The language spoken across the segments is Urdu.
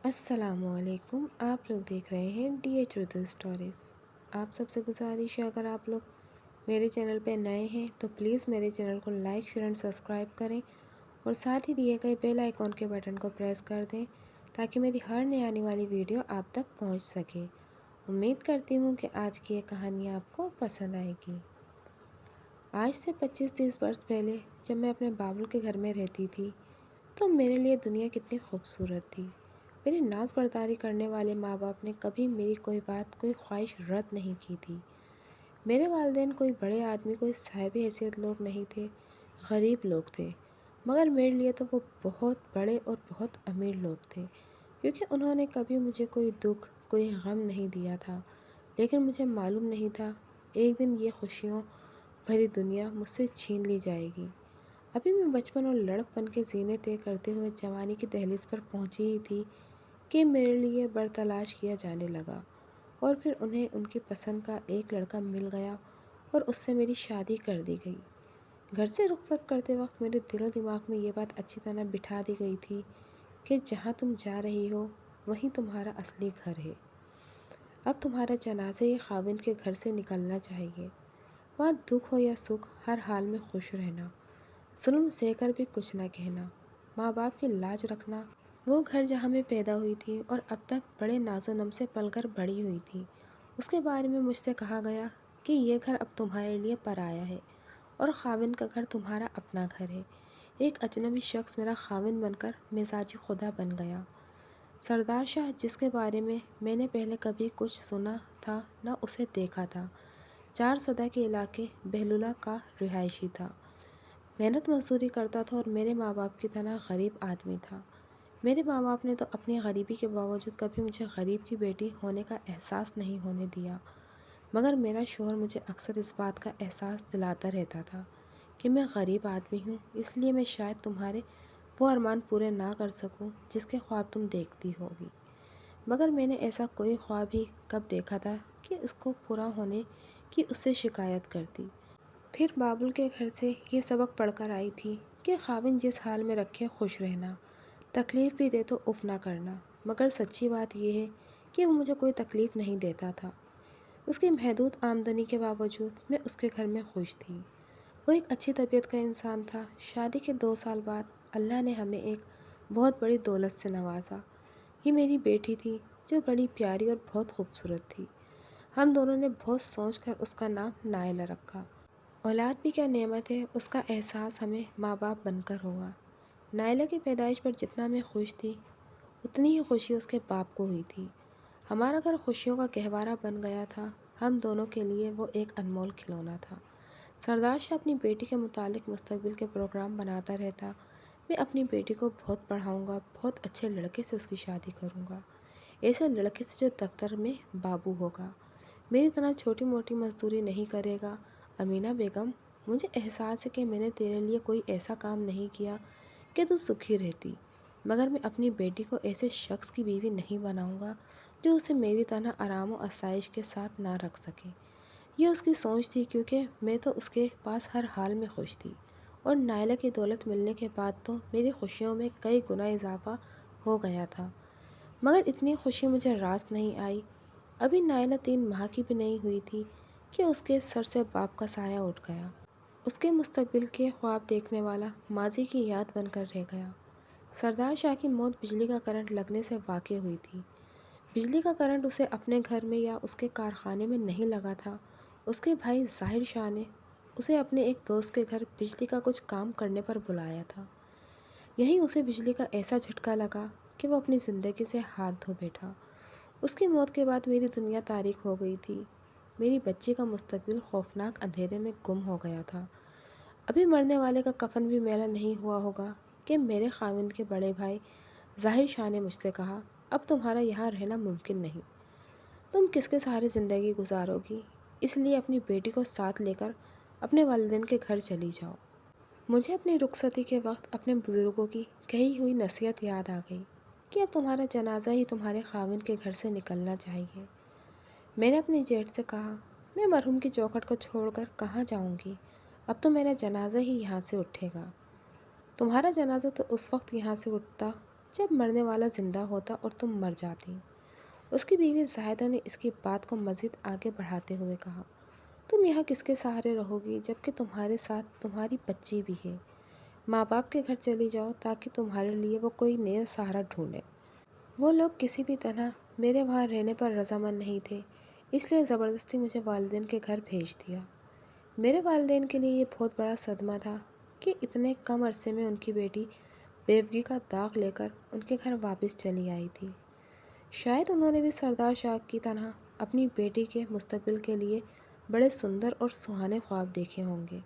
السلام علیکم، آپ لوگ دیکھ رہے ہیں ڈی ایچ اردو اسٹوریز۔ آپ سب سے گزارش ہے، اگر آپ لوگ میرے چینل پہ نئے ہیں تو پلیز میرے چینل کو لائک شیئر اینڈ سبسکرائب کریں اور ساتھ ہی دیے گئے بیل آئیکن کے بٹن کو پریس کر دیں تاکہ میری ہر نئی آنے والی ویڈیو آپ تک پہنچ سکے۔ امید کرتی ہوں کہ آج کی یہ کہانی آپ کو پسند آئے گی۔ آج سے 25-30 برس پہلے جب میں اپنے بابل کے گھر میں رہتی تھی تو میرے لیے دنیا کتنی خوبصورت تھی۔ میری ناز برداری کرنے والے ماں باپ نے کبھی میری کوئی بات، کوئی خواہش رد نہیں کی تھی۔ میرے والدین کوئی بڑے آدمی، کوئی صاحب حیثیت لوگ نہیں تھے، غریب لوگ تھے، مگر میرے لیے تو وہ بہت بڑے اور بہت امیر لوگ تھے، کیونکہ انہوں نے کبھی مجھے کوئی دکھ، کوئی غم نہیں دیا تھا۔ لیکن مجھے معلوم نہیں تھا ایک دن یہ خوشیوں بھری دنیا مجھ سے چھین لی جائے گی۔ ابھی میں بچپن اور لڑک پن کے زینے طے کرتے ہوئے جوانی کی دہلیز پر پہنچی ہی تھی کہ میرے لیے بر تلاش کیا جانے لگا، اور پھر انہیں ان کی پسند کا ایک لڑکا مل گیا اور اس سے میری شادی کر دی گئی۔ گھر سے رخصت کرتے وقت میرے دل و دماغ میں یہ بات اچھی طرح بٹھا دی گئی تھی کہ جہاں تم جا رہی ہو وہیں تمہارا اصلی گھر ہے۔ اب تمہارا جنازہ یہ خاوند کے گھر سے نکلنا چاہیے۔ وہاں دکھ ہو یا سکھ، ہر حال میں خوش رہنا، ظلم سہ کر بھی کچھ نہ کہنا، ماں باپ کی لاج رکھنا۔ وہ گھر جہاں میں پیدا ہوئی تھی اور اب تک بڑے ناز و نم سے پل کر بڑی ہوئی تھی، اس کے بارے میں مجھ سے کہا گیا کہ یہ گھر اب تمہارے لیے پرایا ہے اور خاوند کا گھر تمہارا اپنا گھر ہے۔ ایک اجنبی شخص میرا خاوند بن کر مزاجی خدا بن گیا۔ سردار شاہ، جس کے بارے میں نے پہلے کبھی کچھ سنا تھا نہ اسے دیکھا تھا، 4 صدہ کے علاقے بہلولہ کا رہائشی تھا، محنت مزدوری کرتا تھا اور میرے ماں باپ کی طرح غریب آدمی تھا۔ میرے ماں باپ نے تو اپنی غریبی کے باوجود کبھی مجھے غریب کی بیٹی ہونے کا احساس نہیں ہونے دیا، مگر میرا شوہر مجھے اکثر اس بات کا احساس دلاتا رہتا تھا کہ میں غریب آدمی ہوں، اس لیے میں شاید تمہارے وہ ارمان پورے نہ کر سکوں جس کے خواب تم دیکھتی ہوگی۔ مگر میں نے ایسا کوئی خواب ہی کب دیکھا تھا کہ اس کو پورا ہونے کی اس سے شکایت کرتی۔ پھر بابل کے گھر سے یہ سبق پڑھ کر آئی تھی کہ خاوند جس حال میں رکھے خوش رہنا، تکلیف بھی دے تو اف نہ کرنا۔ مگر سچی بات یہ ہے کہ وہ مجھے کوئی تکلیف نہیں دیتا تھا۔ اس کی محدود آمدنی کے باوجود میں اس کے گھر میں خوش تھی۔ وہ ایک اچھی طبیعت کا انسان تھا۔ شادی کے 2 سال بعد اللہ نے ہمیں ایک بہت بڑی دولت سے نوازا۔ یہ میری بیٹی تھی جو بڑی پیاری اور بہت خوبصورت تھی۔ ہم دونوں نے بہت سوچ کر اس کا نام نائلہ رکھا۔ اولاد بھی کیا نعمت ہے، اس کا احساس ہمیں ماں باپ بن کر ہوا۔ نائلہ کی پیدائش پر جتنا میں خوش تھی اتنی ہی خوشی اس کے باپ کو ہوئی تھی۔ ہمارا گھر خوشیوں کا گہوارہ بن گیا تھا۔ ہم دونوں کے لیے وہ ایک انمول کھلونا تھا۔ سردار شاہ اپنی بیٹی کے متعلق مستقبل کے پروگرام بناتا رہتا۔ میں اپنی بیٹی کو بہت پڑھاؤں گا، بہت اچھے لڑکے سے اس کی شادی کروں گا، ایسے لڑکے سے جو دفتر میں بابو ہوگا، میری طرح چھوٹی موٹی مزدوری نہیں کرے گا۔ امینہ بیگم، مجھے احساس ہے کہ میں نے تیرے لیے کوئی ایسا کام نہیں کیا کہ تو سکھی رہتی، مگر میں اپنی بیٹی کو ایسے شخص کی بیوی نہیں بناؤں گا جو اسے میری طرح آرام و آسائش کے ساتھ نہ رکھ سکے۔ یہ اس کی سوچ تھی، کیونکہ میں تو اس کے پاس ہر حال میں خوش تھی، اور نائلہ کی دولت ملنے کے بعد تو میری خوشیوں میں کئی گنا اضافہ ہو گیا تھا۔ مگر اتنی خوشی مجھے راس نہیں آئی۔ ابھی نائلہ 3 ماہ کی بھی نہیں ہوئی تھی کہ اس کے سر سے باپ کا سایہ اٹھ گیا۔ اس کے مستقبل کے خواب دیکھنے والا ماضی کی یاد بن کر رہ گیا۔ سردار شاہ کی موت بجلی کا کرنٹ لگنے سے واقع ہوئی تھی۔ بجلی کا کرنٹ اسے اپنے گھر میں یا اس کے کارخانے میں نہیں لگا تھا۔ اس کے بھائی ظاہر شاہ نے اسے اپنے ایک دوست کے گھر بجلی کا کچھ کام کرنے پر بلایا تھا۔ یہیں اسے بجلی کا ایسا جھٹکا لگا کہ وہ اپنی زندگی سے ہاتھ دھو بیٹھا۔ اس کی موت کے بعد میری دنیا تاریک ہو گئی تھی۔ میری بچی کا مستقبل خوفناک اندھیرے میں گم ہو گیا تھا۔ ابھی مرنے والے کا کفن بھی میلا نہیں ہوا ہوگا کہ میرے خاوند کے بڑے بھائی ظاہر شاہ نے مجھ سے کہا، اب تمہارا یہاں رہنا ممکن نہیں، تم کس کے سہارے زندگی گزارو گی، اس لیے اپنی بیٹی کو ساتھ لے کر اپنے والدین کے گھر چلی جاؤ۔ مجھے اپنی رخصتی کے وقت اپنے بزرگوں کی کہی ہوئی نصیحت یاد آ گئی کہ اب تمہارا جنازہ ہی تمہارے خاوند کے گھر سے نکلنا چاہیے۔ میں نے اپنی جیٹھ سے کہا، میں مرحوم کی چوکھٹ کو چھوڑ کر کہاں جاؤں گی، اب تو میرا جنازہ ہی یہاں سے اٹھے گا۔ تمہارا جنازہ تو اس وقت یہاں سے اٹھتا جب مرنے والا زندہ ہوتا اور تم مر جاتی۔ اس کی بیوی زاہدہ نے اس کی بات کو مزید آگے بڑھاتے ہوئے کہا، تم یہاں کس کے سہارے رہو گی جبکہ تمہارے ساتھ تمہاری بچی بھی ہے؟ ماں باپ کے گھر چلی جاؤ تاکہ تمہارے لیے وہ کوئی نیا سہارا ڈھونڈے۔ وہ لوگ کسی بھی طرح میرے وہاں رہنے پر رضامند نہیں تھے، اس لیے زبردستی مجھے والدین کے گھر بھیج دیا۔ میرے والدین کے لیے یہ بہت بڑا صدمہ تھا کہ اتنے کم عرصے میں ان کی بیٹی بیوگی کا داغ لے کر ان کے گھر واپس چلی آئی تھی۔ شاید انہوں نے بھی سردار شاہ کی طرح اپنی بیٹی کے مستقبل کے لیے بڑے سندر اور سہانے خواب دیکھے ہوں گے۔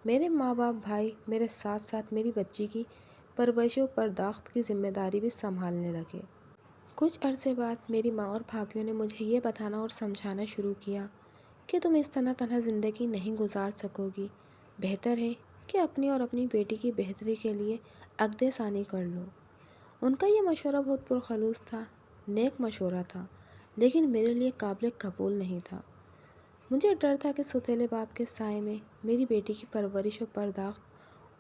میرے ماں باپ بھائی میرے ساتھ ساتھ میری بچی کی پرورش و پرداخت کی ذمہ داری بھی سنبھالنے لگے۔ کچھ عرصے بعد میری ماں اور بھابھیوں نے مجھے یہ بتانا اور سمجھانا شروع کیا کہ تم اس طرح تنہا زندگی نہیں گزار سکو گی، بہتر ہے کہ اپنی اور اپنی بیٹی کی بہتری کے لیے عقد ثانی کر لو۔ ان کا یہ مشورہ بہت پرخلوص تھا، نیک مشورہ تھا، لیکن میرے لیے قابل قبول نہیں تھا۔ مجھے ڈر تھا کہ سوتیلے باپ کے سائے میں میری بیٹی کی پرورش و پرداخت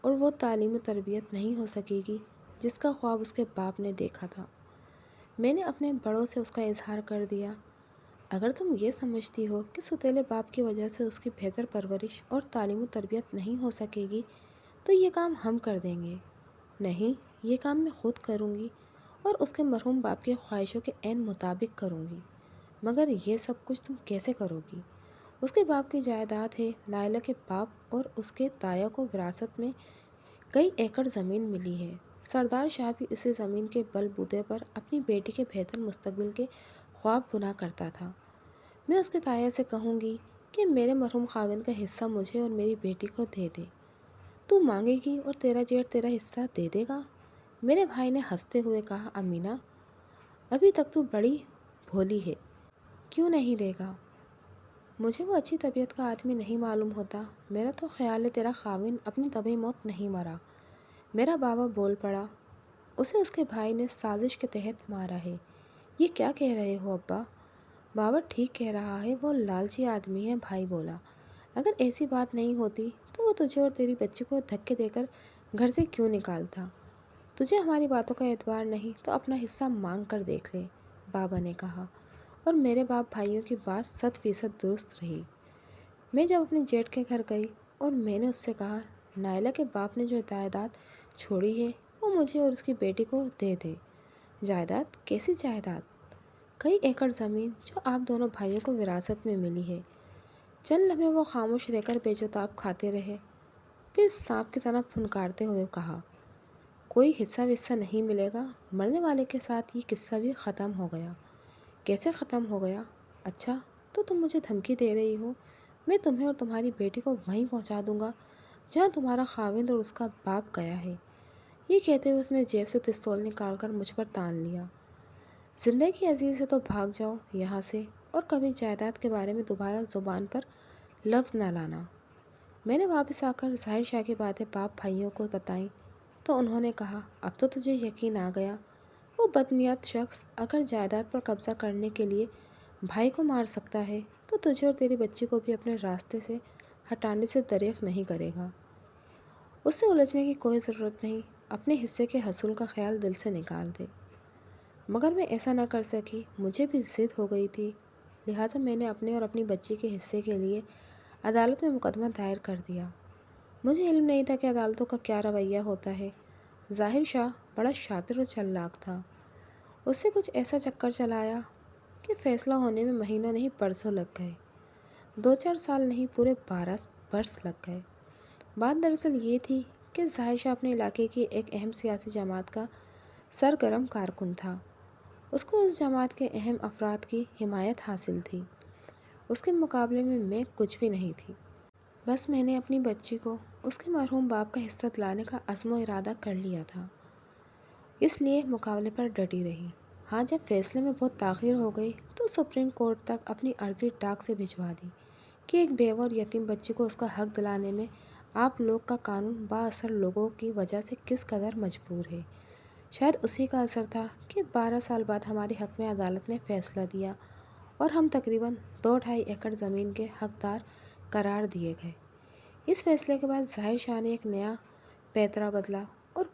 اور وہ تعلیم و تربیت نہیں ہو سکے گی جس کا خواب اس کے باپ نے دیکھا تھا۔ میں نے اپنے بڑوں سے اس کا اظہار کر دیا، اگر تم یہ سمجھتی ہو کہ سوتیلے باپ کی وجہ سے اس کی بہتر پرورش اور تعلیم و تربیت نہیں ہو سکے گی تو یہ کام ہم کر دیں گے۔ نہیں، یہ کام میں خود کروں گی اور اس کے مرحوم باپ کی خواہشوں کے عین مطابق کروں گی۔ مگر یہ سب کچھ تم کیسے کرو گی؟ اس کے باپ کی جائیداد ہے، نائلہ کے باپ اور اس کے تایا کو وراثت میں کئی ایکڑ زمین ملی ہے۔ سردار شاہ بھی اسی زمین کے بل بوتے پر اپنی بیٹی کے بہتر مستقبل کے خواب بنا کرتا تھا۔ میں اس کے تایا سے کہوں گی کہ میرے مرحوم خاوند کا حصہ مجھے اور میری بیٹی کو دے دے۔ تو مانگے گی اور تیرا جیٹ تیرا حصہ دے دے گا؟ میرے بھائی نے ہنستے ہوئے کہا، امینہ، ابھی تک تو بڑی بھولی ہے، کیوں نہیں دے گا؟ مجھے وہ اچھی طبیعت کا آدمی نہیں معلوم ہوتا، میرا تو خیال ہے تیرا خاوند اپنی طبعی موت نہیں مرا۔ میرا بابا بول پڑا، اسے اس کے بھائی نے سازش کے تحت مارا ہے۔ یہ کیا کہہ رہے ہو ابا؟ بابا ٹھیک کہہ رہا ہے، وہ لالچی آدمی ہے، بھائی بولا۔ اگر ایسی بات نہیں ہوتی تو وہ تجھے اور تیری بچی کو دھکے دے کر گھر سے کیوں نکالتا؟ تجھے ہماری باتوں کا اعتبار نہیں تو اپنا حصہ مانگ کر دیکھ لے، بابا نے کہا، اور میرے باپ بھائیوں کی بات 100% درست رہی۔ میں جب اپنے جیٹ کے گھر گئی اور میں نے اس سے کہا، نائلہ کے باپ نے جو جائیداد چھوڑی ہے وہ مجھے اور اس کی بیٹی کو دے دے۔ جائیداد؟ کیسی جائیداد؟ کئی ایکڑ زمین جو آپ دونوں بھائیوں کو وراثت میں ملی ہے۔ چند لمحے وہ خاموش رہ کر بے جوتاب کھاتے رہے، پھر سانپ کی طرح پھنکارتے ہوئے کہا، کوئی حصہ وصہ نہیں ملے گا، مرنے والے کے ساتھ یہ قصہ بھی ختم ہو گیا۔ کیسے ختم ہو گیا؟ اچھا تو تم مجھے دھمکی دے رہی ہو؟ میں تمہیں اور تمہاری بیٹی کو وہیں پہنچا دوں گا جہاں تمہارا خاوند اور اس کا باپ گیا ہے۔ یہ کہتے ہوئے اس نے جیب سے پستول نکال کر مجھ پر تان لیا۔ زندگی عزیز ہے تو بھاگ جاؤ یہاں سے اور کبھی جائیداد کے بارے میں دوبارہ زبان پر لفظ نہ لانا۔ میں نے واپس آ کر ظاہر شاہ کی باتیں باپ بھائیوں کو بتائیں تو انہوں نے کہا، اب تو تجھے یقین آ گیا، وہ بدنیت شخص اگر جائیداد پر قبضہ کرنے کے لیے بھائی کو مار سکتا ہے تو تجھے اور تیری بچی کو بھی اپنے راستے سے ہٹانے سے دریغ نہیں کرے گا۔ اس سے الجھنے کی کوئی ضرورت نہیں، اپنے حصے کے حصول کا خیال دل سے نکال دے۔ مگر میں ایسا نہ کر سکی، مجھے بھی ضد ہو گئی تھی، لہٰذا میں نے اپنے اور اپنی بچی کے حصے کے لیے عدالت میں مقدمہ دائر کر دیا۔ مجھے علم نہیں تھا کہ عدالتوں کا کیا رویہ ہوتا ہے۔ ظاہر شاہ بڑا شاطر و چالاک تھا، اس سے کچھ ایسا چکر چلایا کہ فیصلہ ہونے میں مہینوں نہیں برسوں لگ گئے، 2-4 سال نہیں پورے 12 برس لگ گئے۔ بات دراصل یہ تھی کہ ظاہر شاہ اپنے علاقے کی ایک اہم سیاسی جماعت کا سرگرم کارکن تھا، اس کو اس جماعت کے اہم افراد کی حمایت حاصل تھی، اس کے مقابلے میں کچھ بھی نہیں تھی۔ بس میں نے اپنی بچی کو اس کے مرحوم باپ کا حصہ دلانے کا عزم و ارادہ کر لیا تھا، اس لیے مقابلے پر ڈٹی رہی۔ ہاں، جب فیصلے میں بہت تاخیر ہو گئی تو سپریم کورٹ تک اپنی عرضی ڈاک سے بھجوا دی کہ ایک بیوہ اور یتیم بچی کو اس کا حق دلانے میں آپ لوگ کا قانون با اثر لوگوں کی وجہ سے کس قدر مجبور ہے۔ شاید اسی کا اثر تھا کہ 12 سال بعد ہمارے حق میں عدالت نے فیصلہ دیا اور ہم تقریباً 2-2.5 ایکڑ زمین کے حقدار قرار دیے گئے۔ اس فیصلے کے بعد ظاہر شاہ نے ایک نیا پیترا بدلا اور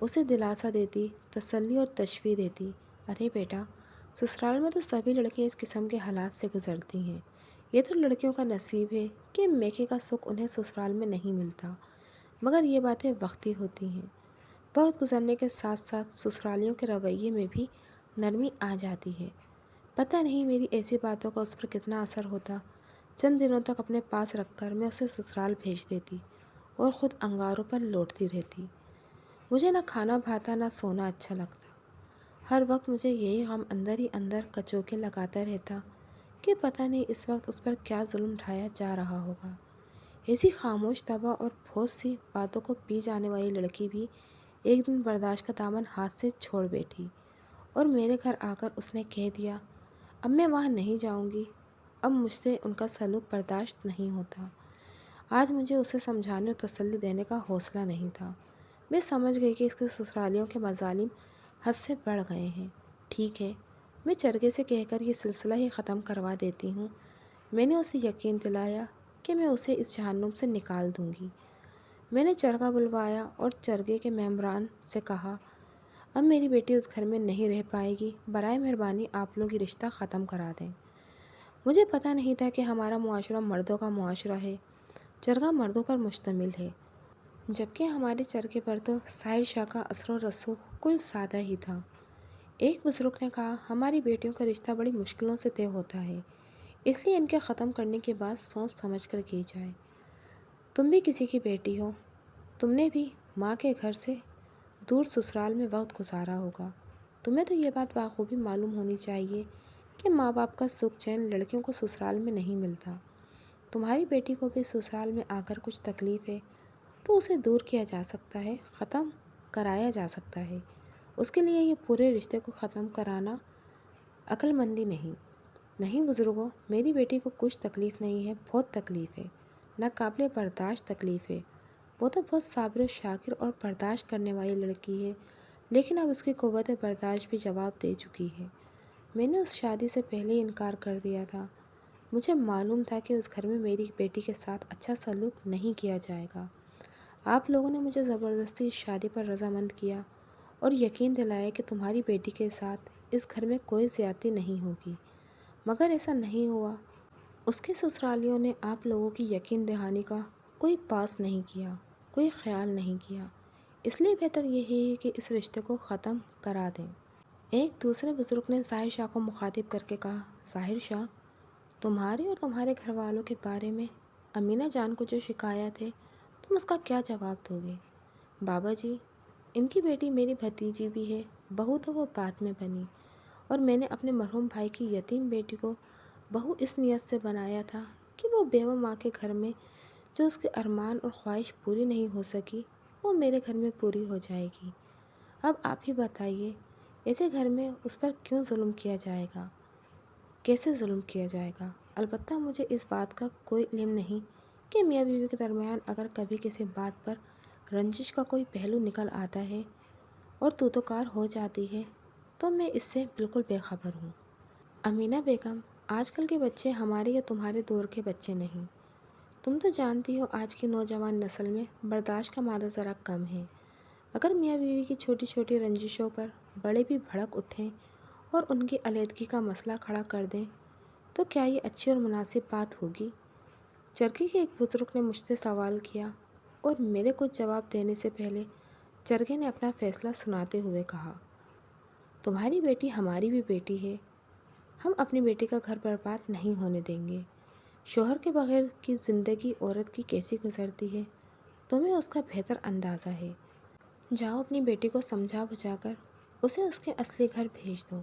اسے دلاسا دیتی، تسلی اور تشویق دیتی۔ ارے بیٹا، سسرال میں تو سبھی لڑکیاں اس قسم کے حالات سے گزرتی ہیں۔ یہ تو لڑکیوں کا نصیب ہے کہ میکے کا سکھ انہیں سسرال میں نہیں ملتا، مگر یہ باتیں وقتی ہوتی ہیں۔ وقت گزرنے کے ساتھ ساتھ سسرالیوں کے رویے میں بھی نرمی آ جاتی ہے۔ پتہ نہیں میری ایسی باتوں کا اس پر کتنا اثر ہوتا۔ چند دنوں تک اپنے پاس رکھ کر میں اسے سسرال بھیج دیتی اور خود انگاروں پر لوٹتی رہتی۔ مجھے نہ کھانا بھاتا نہ سونا اچھا لگتا۔ ہر وقت مجھے یہی غم اندر ہی اندر کچوکے لگاتا رہتا کہ پتہ نہیں اس وقت اس پر کیا ظلم ڈھایا جا رہا ہوگا۔ ایسی خاموش طبع اور بہت سی باتوں کو پی جانے والی لڑکی بھی ایک دن برداشت کا دامن ہاتھ سے چھوڑ بیٹھی اور میرے گھر آ کر اس نے کہہ دیا، اب میں وہاں نہیں جاؤں گی، اب مجھ سے ان کا سلوک برداشت نہیں ہوتا۔ آج مجھے اسے سمجھانے اور تسلی دینے کا حوصلہ نہیں تھا۔ میں سمجھ گئی کہ اس کے سسرالیوں کے مظالم حد سے بڑھ گئے ہیں۔ ٹھیک ہے، میں چرگے سے کہہ کر یہ سلسلہ ہی ختم کروا دیتی ہوں۔ میں نے اسے یقین دلایا کہ میں اسے اس جہنم سے نکال دوں گی۔ میں نے چرگا بلوایا اور چرگے کے ممبران سے کہا، اب میری بیٹی اس گھر میں نہیں رہ پائے گی، برائے مہربانی آپ لوگ یہ رشتہ ختم کرا دیں۔ مجھے پتہ نہیں تھا کہ ہمارا معاشرہ مردوں کا معاشرہ ہے، چرگا مردوں پر مشتمل ہے، جبکہ ہمارے چرگے پر تو ساحر شاہ کا اثر و رسوخ کچھ زیادہ ہی تھا۔ ایک بزرگ نے کہا، ہماری بیٹیوں کا رشتہ بڑی مشکلوں سے طے ہوتا ہے، اس لیے ان کے ختم کرنے کی بات سوچ سمجھ کر کی جائے۔ تم بھی کسی کی بیٹی ہو، تم نے بھی ماں کے گھر سے دور سسرال میں وقت گزارا ہوگا، تمہیں تو یہ بات بخوبی معلوم ہونی چاہیے کہ ماں باپ کا سکھ چین لڑکیوں کو سسرال میں نہیں ملتا۔ تمہاری بیٹی کو بھی سسرال میں آ کر کچھ تکلیف ہے تو اسے دور کیا جا سکتا ہے، ختم کرایا جا سکتا ہے۔ اس کے لیے یہ پورے رشتے کو ختم کرانا عقل مندی نہیں بزرگوں، میری بیٹی کو کچھ تکلیف نہیں ہے، بہت تکلیف ہے، ناقابل برداشت تکلیف ہے۔ وہ تو بہت صابر و شاکر اور برداشت کرنے والی لڑکی ہے، لیکن اب اس کی قوت برداشت بھی جواب دے چکی ہے۔ میں نے اس شادی سے پہلے ہی انکار کر دیا تھا۔ مجھے معلوم تھا کہ اس گھر میں میری بیٹی کے ساتھ اچھا سلوک نہیں کیا جائے گا۔ آپ لوگوں نے مجھے زبردستی اس شادی پر رضامند کیا اور یقین دلایا کہ تمہاری بیٹی کے ساتھ اس گھر میں کوئی زیادتی نہیں ہوگی، مگر ایسا نہیں ہوا۔ اس کے سسرالیوں نے آپ لوگوں کی یقین دہانی کا کوئی پاس نہیں کیا، کوئی خیال نہیں کیا، اس لیے بہتر یہی ہے کہ اس رشتے کو ختم کرا دیں۔ ایک دوسرے بزرگ نے ظاہر شاہ کو مخاطب کر کے کہا، ظاہر شاہ، تمہارے اور تمہارے گھر والوں کے بارے میں امینہ جان کو جو شکایت ہے، تم اس کا کیا جواب دو گے؟ بابا جی، ان کی بیٹی میری بھتیجی بھی ہے، بہو تو وہ بعد میں بنی، اور میں نے اپنے مرحوم بھائی کی یتیم بیٹی کو بہو اس نیت سے بنایا تھا کہ وہ بیوہ ماں کے گھر میں جو اس کے ارمان اور خواہش پوری نہیں ہو سکی، وہ میرے گھر میں پوری ہو جائے گی۔ اب آپ ہی بتائیے، ایسے گھر میں اس پر کیوں ظلم کیا جائے گا، کیسے ظلم کیا جائے گا؟ البتہ مجھے اس بات کا کوئی علم نہیں کہ میاں بیوی کے درمیان اگر کبھی کسی بات پر رنجش کا کوئی پہلو نکل آتا ہے اور تو کار ہو جاتی ہے تو میں اس سے بالکل بے خبر ہوں۔ امینہ بیگم، آج کل کے بچے ہمارے یا تمہارے دور کے بچے نہیں۔ تم تو جانتی ہو آج کی نوجوان نسل میں برداشت کا مادہ ذرا کم ہے۔ اگر میاں بیوی کی چھوٹی چھوٹی رنجشوں پر بڑے بھی بھڑک اٹھیں اور ان کی علیحدگی کا مسئلہ کھڑا کر دیں تو کیا یہ اچھی اور مناسب بات ہوگی؟ چرگے کے ایک بزرگ نے مجھ سے سوال کیا اور میرے کچھ جواب دینے سے پہلے چرگے نے اپنا فیصلہ سناتے ہوئے کہا، تمہاری بیٹی ہماری بھی بیٹی ہے، ہم اپنی بیٹی کا گھر برباد نہیں ہونے دیں گے۔ شوہر کے بغیر کی زندگی عورت کی کیسی گزرتی ہے، تمہیں اس کا بہتر اندازہ ہے۔ جاؤ اپنی بیٹی کو سمجھا بجھا کر اسے اس کے اصلی گھر بھیج دو،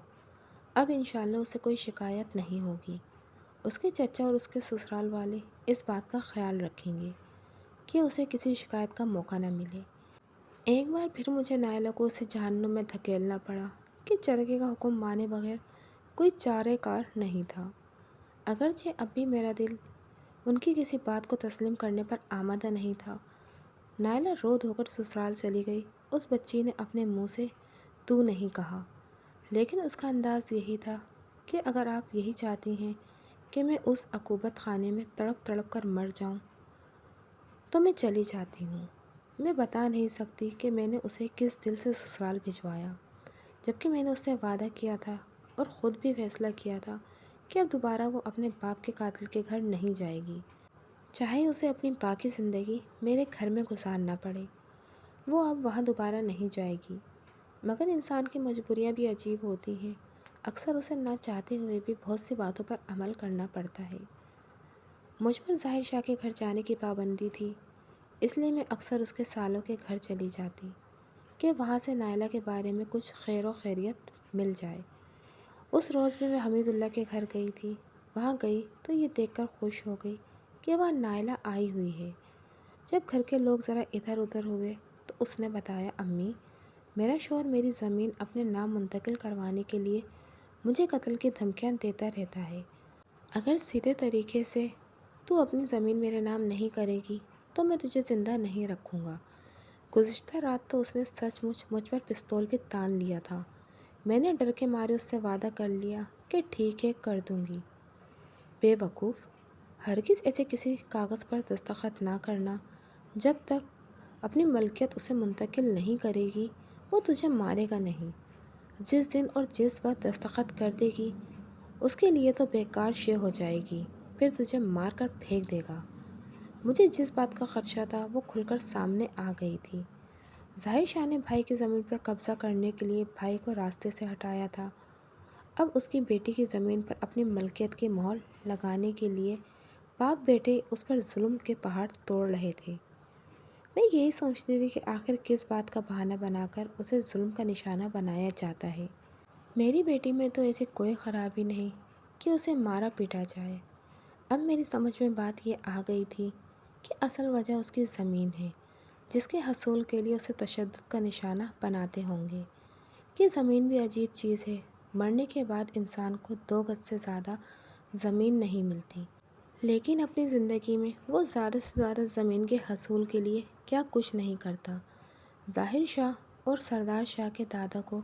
اب انشاءاللہ اسے کوئی شکایت نہیں ہوگی۔ اس کے چچا اور اس کے سسرال والے اس بات کا خیال رکھیں گے کہ اسے کسی شکایت کا موقع نہ ملے۔ ایک بار پھر مجھے نائلہ کو اسے جہنم میں دھکیلنا پڑا کہ چرگے کا حکم مانے بغیر کوئی چارہ کار نہیں تھا۔ اگرچہ اب بھی میرا دل ان کی کسی بات کو تسلیم کرنے پر آمادہ نہیں تھا۔ نائلہ رو دھو کر سسرال چلی گئی۔ اس بچی نے اپنے منہ سے تو نہیں کہا، لیکن اس کا انداز یہی تھا کہ اگر آپ یہی چاہتی ہیں کہ میں اس عقوبت خانے میں تڑپ تڑپ کر مر جاؤں تو میں چلی جاتی ہوں۔ میں بتا نہیں سکتی کہ میں نے اسے کس دل سے سسرال بھجوایا، جبکہ میں نے اس سے وعدہ کیا تھا اور خود بھی فیصلہ کیا تھا کہ اب دوبارہ وہ اپنے باپ کے قاتل کے گھر نہیں جائے گی، چاہے اسے اپنی باقی زندگی میرے گھر میں گزارنا پڑے۔ وہ اب وہاں دوبارہ نہیں جائے گی۔ مگر انسان کی مجبوریاں بھی عجیب ہوتی ہیں، اکثر اسے نہ چاہتے ہوئے بھی بہت سی باتوں پر عمل کرنا پڑتا ہے۔ مجھ پر ظاہر شاہ کے گھر جانے کی پابندی تھی، اس لیے میں اکثر اس کے سالوں کے گھر چلی جاتی کہ وہاں سے نائلہ کے بارے میں کچھ خیر و خیریت مل جائے۔ اس روز بھی میں حمید اللہ کے گھر گئی تھی۔ وہاں گئی تو یہ دیکھ کر خوش ہو گئی کہ وہاں نائلہ آئی ہوئی ہے۔ جب گھر کے لوگ ذرا ادھر ادھر ہوئے تو اس نے بتایا، امی، میرا شوہر میری زمین اپنے نام منتقل کروانے کے لیے مجھے قتل کی دھمکیاں دیتا رہتا ہے۔ اگر سیدھے طریقے سے تو اپنی زمین میرے نام نہیں کرے گی تو میں تجھے زندہ نہیں رکھوں گا۔ گزشتہ رات تو اس نے سچ مجھ پر پستول بھی تان لیا تھا۔ میں نے ڈر کے مارے اس سے وعدہ کر لیا کہ ٹھیک ہے، کر دوں گی۔ بے وقوف، ہرگز ایسے کسی کاغذ پر دستخط نہ کرنا۔ جب تک اپنی ملکیت اسے منتقل نہیں کرے گی وہ تجھے مارے گا نہیں۔ جس دن اور جس وقت دستخط کر دے گی اس کے لیے تو بیکار شے ہو جائے گی، پھر تجھے مار کر پھینک دے گا۔ مجھے جس بات کا خدشہ تھا وہ کھل کر سامنے آ گئی تھی۔ ظاہر شاہ نے بھائی کی زمین پر قبضہ کرنے کے لیے بھائی کو راستے سے ہٹایا تھا۔ اب اس کی بیٹی کی زمین پر اپنی ملکیت کی مہر لگانے کے لیے باپ بیٹے اس پر ظلم کے پہاڑ توڑ رہے تھے۔ میں یہی سوچتی تھی کہ آخر کس بات کا بہانہ بنا کر اسے ظلم کا نشانہ بنایا جاتا ہے۔ میری بیٹی میں تو ایسی کوئی خرابی نہیں کہ اسے مارا پیٹا جائے۔ اب میری سمجھ میں بات یہ آ گئی تھی کہ اصل وجہ اس کی زمین ہے، جس کے حصول کے لیے اسے تشدد کا نشانہ بناتے ہوں گے۔ یہ زمین بھی عجیب چیز ہے، مرنے کے بعد انسان کو 2 گز سے زیادہ زمین نہیں ملتی، لیکن اپنی زندگی میں وہ زیادہ سے زیادہ زمین کے حصول کے لیے کیا کچھ نہیں کرتا۔ ظاہر شاہ اور سردار شاہ کے دادا کو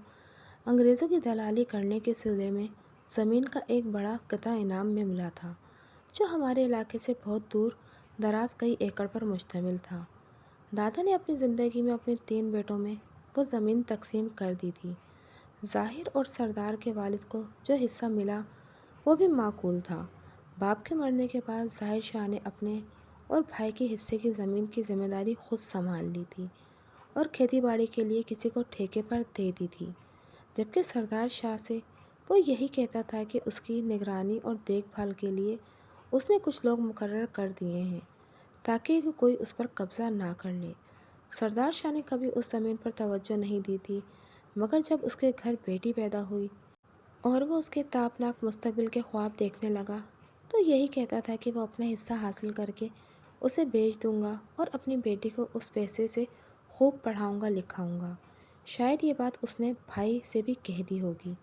انگریزوں کی دلالی کرنے کے صلے میں زمین کا ایک بڑا قطعہ انعام میں ملا تھا، جو ہمارے علاقے سے بہت دور دراز کئی ایکڑ پر مشتمل تھا۔ دادا نے اپنی زندگی میں اپنے 3 بیٹوں میں وہ زمین تقسیم کر دی تھی۔ ظاہر اور سردار کے والد کو جو حصہ ملا وہ بھی معقول تھا۔ باپ کے مرنے کے بعد ظاہر شاہ نے اپنے اور بھائی کے حصے کی زمین کی ذمہ داری خود سنبھال لی تھی اور کھیتی باڑی کے لیے کسی کو ٹھیکے پر دے دی تھی، جبکہ سردار شاہ سے وہ یہی کہتا تھا کہ اس کی نگرانی اور دیکھ بھال کے لیے اس نے کچھ لوگ مقرر کر دیے ہیں تاکہ کوئی اس پر قبضہ نہ کر لے۔ سردار شاہ نے کبھی اس زمین پر توجہ نہیں دی تھی، مگر جب اس کے گھر بیٹی پیدا ہوئی اور وہ اس کے تابناک مستقبل کے خواب دیکھنے لگا تو یہی کہتا تھا کہ وہ اپنا حصہ حاصل کر کے اسے بیچ دوں گا اور اپنی بیٹی کو اس پیسے سے خوب پڑھاؤں گا لکھاؤں گا۔ شاید یہ بات اس نے بھائی سے بھی کہہ دی ہوگی،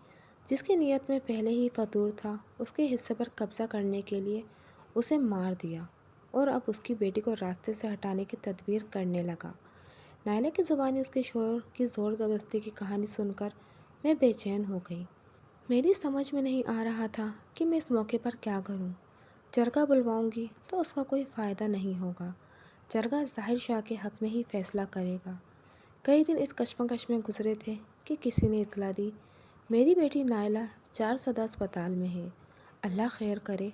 جس کی نیت میں پہلے ہی فطور تھا۔ اس کے حصے پر قبضہ کرنے کے لیے اسے مار دیا اور اب اس کی بیٹی کو راستے سے ہٹانے کی تدبیر کرنے لگا۔ نائلہ کی زبانی اس کے شوہر کی زور زبردستی کی کہانی سن کر میں بے چین ہو گئی۔ میری سمجھ میں نہیں آ رہا تھا کہ میں اس موقع پر کیا کروں۔ جرگہ بلواؤں گی تو اس کا کوئی فائدہ نہیں ہوگا۔ جرگہ ظاہر شاہ کے حق میں ہی فیصلہ کرے گا۔ کئی دن اس کشمکش میں گزرے تھے کہ کسی نے اطلاع دی، میری بیٹی نائلہ 4 سدہ اسپتال میں ہے، اللہ خیر کرے۔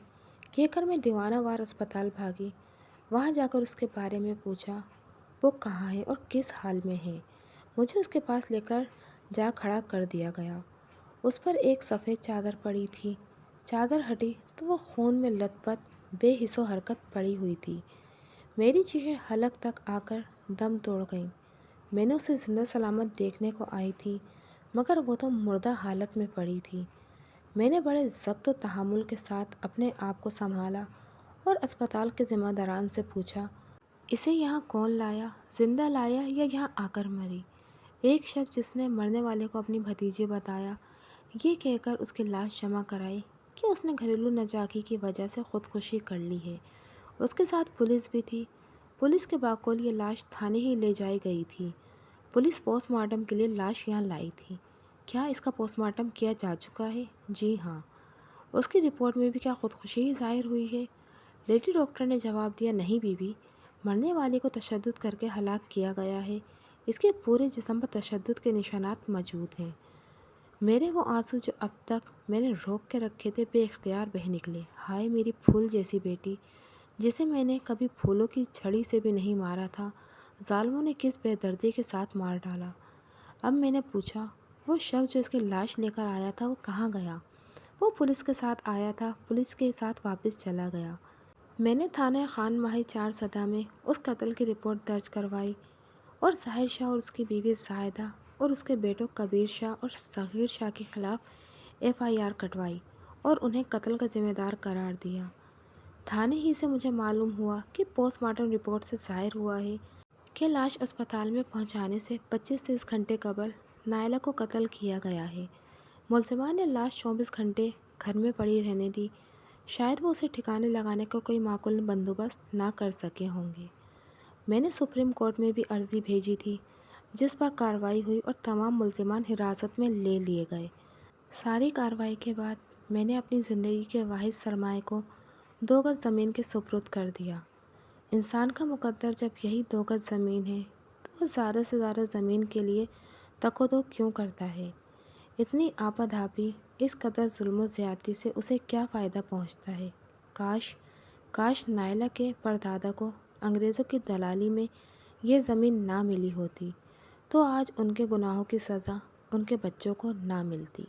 کہہ کر میں دیوانہ وار اسپتال بھاگی۔ وہاں جا کر اس کے بارے میں پوچھا، وہ کہاں ہے اور کس حال میں ہے۔ مجھے اس کے پاس لے کر جا کھڑا کر دیا گیا۔ اس پر ایک سفید چادر پڑی تھی۔ چادر ہٹی تو وہ خون میں لت پت بے حس و حرکت پڑی ہوئی تھی۔ میری چیخیں حلق تک آ کر دم توڑ گئیں۔ میں نے اسے زندہ سلامت دیکھنے کو آئی تھی، مگر وہ تو مردہ حالت میں پڑی تھی۔ میں نے بڑے ضبط و تحمل کے ساتھ اپنے آپ کو سنبھالا اور اسپتال کے ذمہ داران سے پوچھا، اسے یہاں کون لایا، زندہ لایا یا یہاں آ کر مری؟ ایک شخص جس نے مرنے والے کو اپنی بھتیجی بتایا، یہ کہہ کر اس کی لاش جمع کرائی کہ اس نے گھریلو ناچاکی کی وجہ سے خودکشی کر لی ہے۔ اس کے ساتھ پولیس بھی تھی۔ پولیس کے باقول یہ لاش تھانے ہی لے جائی گئی تھی۔ پولیس پوسٹ مارٹم کے لیے لاش یہاں لائی تھی۔ کیا اس کا پوسٹ مارٹم کیا جا چکا ہے؟ جی ہاں۔ اس کی رپورٹ میں بھی کیا خودکشی ہی ظاہر ہوئی ہے؟ لیڈی ڈاکٹر نے جواب دیا، نہیں بی بی، مرنے والے کو تشدد کر کے ہلاک کیا گیا ہے، اس کے پورے جسم پر تشدد کے نشانات موجود ہیں۔ میرے وہ آنسو جو اب تک میں نے روک کے رکھے تھے بے اختیار بہہ نکلے۔ ہائے میری پھول جیسی بیٹی، جسے میں نے کبھی پھولوں کی چھڑی سے بھی نہیں مارا تھا، ظالموں نے کس بے دردی کے ساتھ مار ڈالا۔ اب میں نے پوچھا، وہ شخص جو اس کی لاش لے کر آیا تھا وہ کہاں گیا؟ وہ پولیس کے ساتھ آیا تھا، پولیس کے ساتھ واپس چلا گیا۔ میں نے تھانہ خان ماہی 4 سدہ میں اس قتل کی رپورٹ درج کروائی اور ظاہر شاہ اور اس کی بیوی زاہدہ اور اس کے بیٹوں کبیر شاہ اور صغیر شاہ کے خلاف FIR کٹوائی اور انہیں قتل کا ذمہ دار قرار دیا۔ تھانے ہی سے مجھے معلوم ہوا کہ پوسٹ مارٹم رپورٹ سے ظاہر ہوا ہے کہ لاش اسپتال میں پہنچانے سے 25-30 گھنٹے قبل نائلہ کو قتل کیا گیا ہے۔ ملزمان نے لاش 24 گھنٹے گھر میں پڑی رہنے دی، شاید وہ اسے ٹھکانے لگانے کا کوئی معقول بندوبست نہ کر سکے ہوں گے۔ میں نے سپریم کورٹ میں بھی عرضی بھیجی تھی، جس پر کارروائی ہوئی اور تمام ملزمان حراست میں لے لیے گئے۔ ساری کارروائی کے بعد میں نے اپنی زندگی کے واحد سرمایہ کو 2 گز زمین کے سپرد کر دیا۔ انسان کا مقدر جب یہی 2 گز زمین ہے تو وہ زیادہ سے زیادہ زمین کے لیے تک و دو کیوں کرتا ہے؟ اتنی آپادھاپی، اس قدر ظلم و زیادتی سے اسے کیا فائدہ پہنچتا ہے؟ کاش نائلہ کے پردادا کو انگریزوں کی دلالی میں یہ زمین نہ ملی ہوتی، تو آج ان کے گناہوں کی سزا ان کے بچوں کو نہ ملتی۔